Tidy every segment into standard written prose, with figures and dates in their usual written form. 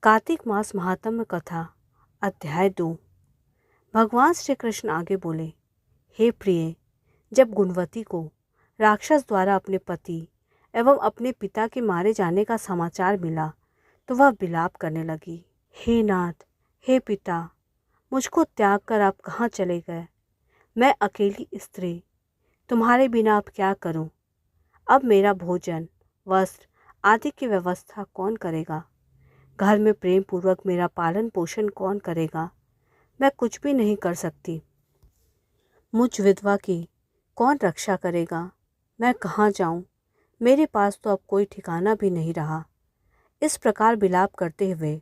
कार्तिक मास महात्म्य कथा अध्याय 2। भगवान श्री कृष्ण आगे बोले, हे प्रिय, जब गुणवती को राक्षस द्वारा अपने पति एवं अपने पिता के मारे जाने का समाचार मिला तो वह विलाप करने लगी। हे नाथ, हे पिता, मुझको त्याग कर आप कहाँ चले गए? मैं अकेली स्त्री, तुम्हारे बिना अब क्या करूं? अब मेरा भोजन, वस्त्र आदि की व्यवस्था कौन करेगा? घर में प्रेम पूर्वक मेरा पालन पोषण कौन करेगा? मैं कुछ भी नहीं कर सकती। मुझ विधवा की कौन रक्षा करेगा? मैं कहाँ जाऊं? मेरे पास तो अब कोई ठिकाना भी नहीं रहा। इस प्रकार विलाप करते हुए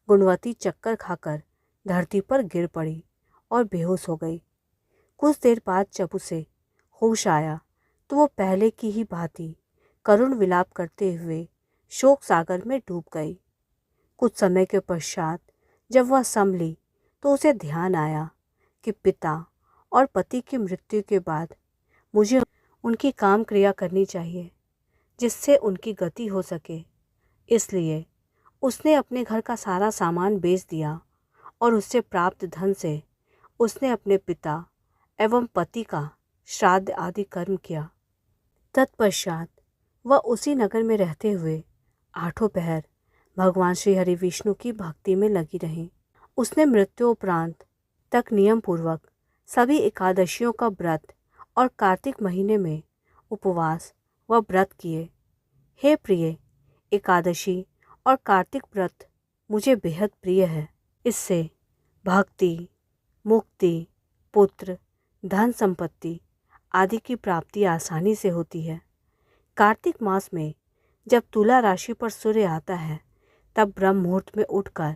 गुणवती चक्कर खाकर धरती पर गिर पड़ी और बेहोश हो गई। कुछ देर बाद जब उसे होश आया तो वो पहले की ही भांति करुण विलाप करते हुए शोक सागर में डूब गई। कुछ समय के पश्चात जब वह संभली तो उसे ध्यान आया कि पिता और पति की मृत्यु के बाद मुझे उनकी काम क्रिया करनी चाहिए जिससे उनकी गति हो सके। इसलिए उसने अपने घर का सारा सामान बेच दिया और उससे प्राप्त धन से उसने अपने पिता एवं पति का श्राद्ध आदि कर्म किया। तत्पश्चात वह उसी नगर में रहते हुए आठों पहर भगवान श्री हरि विष्णु की भक्ति में लगी रही। उसने मृत्योपरांत तक नियम पूर्वक सभी एकादशियों का व्रत और कार्तिक महीने में उपवास व व्रत किए। हे प्रिय, एकादशी और कार्तिक व्रत मुझे बेहद प्रिय है। इससे भक्ति, मुक्ति, पुत्र, धन संपत्ति आदि की प्राप्ति आसानी से होती है। कार्तिक मास में जब तुला राशि पर सूर्य आता है तब ब्रह्म मुहूर्त में उठकर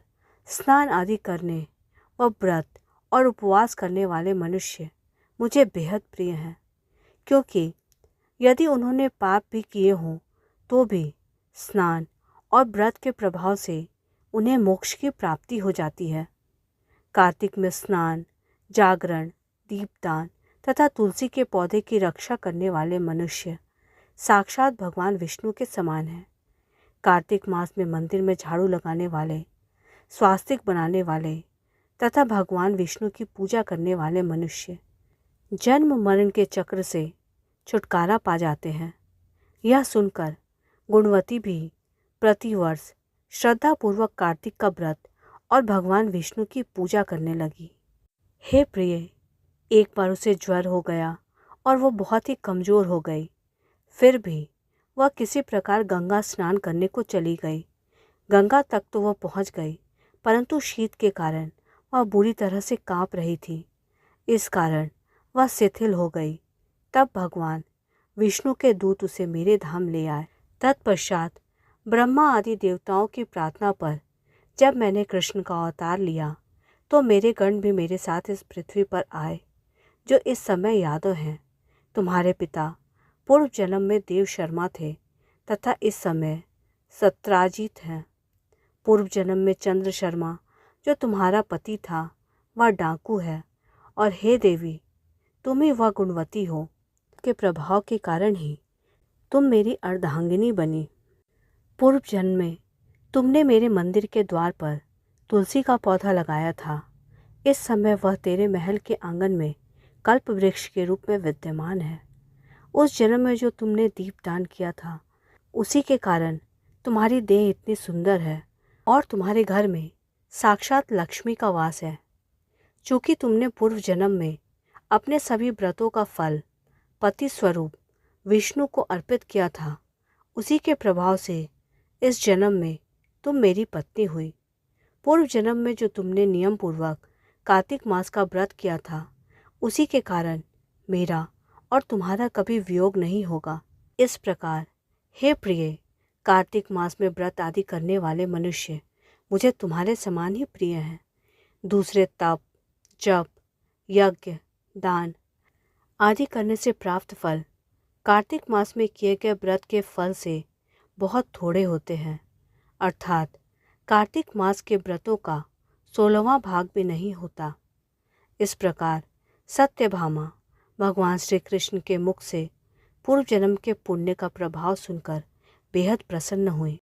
स्नान आदि करने व व्रत और उपवास करने वाले मनुष्य मुझे बेहद प्रिय हैं, क्योंकि यदि उन्होंने पाप भी किए हों तो भी स्नान और व्रत के प्रभाव से उन्हें मोक्ष की प्राप्ति हो जाती है। कार्तिक में स्नान, जागरण, दीपदान तथा तुलसी के पौधे की रक्षा करने वाले मनुष्य साक्षात भगवान विष्णु के समान हैं। कार्तिक मास में मंदिर में झाड़ू लगाने वाले, स्वास्तिक बनाने वाले तथा भगवान विष्णु की पूजा करने वाले मनुष्य जन्म मरण के चक्र से छुटकारा पा जाते हैं। यह सुनकर गुणवती भी प्रतिवर्ष श्रद्धापूर्वक कार्तिक का व्रत और भगवान विष्णु की पूजा करने लगी। हे प्रिय, एक बार उसे ज्वर हो गया और वो बहुत ही कमज़ोर हो गई। फिर भी वह किसी प्रकार गंगा स्नान करने को चली गई। गंगा तक तो वह पहुंच गई, परंतु शीत के कारण वह बुरी तरह से कांप रही थी। इस कारण वह शिथिल हो गई। तब भगवान विष्णु के दूत उसे मेरे धाम ले आए। तत्पश्चात ब्रह्मा आदि देवताओं की प्रार्थना पर जब मैंने कृष्ण का अवतार लिया तो मेरे गण भी मेरे साथ इस पृथ्वी पर आए, जो इस समय यादव हैं। तुम्हारे पिता पूर्व जन्म में देव शर्मा थे तथा इस समय सत्राजित हैं। पूर्व जन्म में चंद्र शर्मा जो तुम्हारा पति था वह डाकू है, और हे देवी, तुम ही वह गुणवती हो के प्रभाव के कारण ही तुम मेरी अर्धांगिनी बनी। पूर्व जन्म में तुमने मेरे मंदिर के द्वार पर तुलसी का पौधा लगाया था। इस समय वह तेरे महल के आंगन में कल्प वृक्ष के रूप में विद्यमान है। उस जन्म में जो तुमने दीपदान किया था उसी के कारण तुम्हारी देह इतनी सुंदर है और तुम्हारे घर में साक्षात लक्ष्मी का वास है। चूँकि तुमने पूर्व जन्म में अपने सभी व्रतों का फल पति स्वरूप विष्णु को अर्पित किया था, उसी के प्रभाव से इस जन्म में तुम मेरी पत्नी हुई। पूर्व जन्म में जो तुमने नियम पूर्वक कार्तिक मास का व्रत किया था उसी के कारण मेरा और तुम्हारा कभी वियोग नहीं होगा। इस प्रकार हे प्रिय, कार्तिक मास में व्रत आदि करने वाले मनुष्य मुझे तुम्हारे समान ही प्रिय हैं। दूसरे तप, जप, यज्ञ, दान आदि करने से प्राप्त फल कार्तिक मास में किए गए व्रत के फल से बहुत थोड़े होते हैं, अर्थात कार्तिक मास के व्रतों का 16वां भाग भी नहीं होता। इस प्रकार सत्यभामा भगवान श्री कृष्ण के मुख से पूर्व जन्म के पुण्य का प्रभाव सुनकर बेहद प्रसन्न हुई।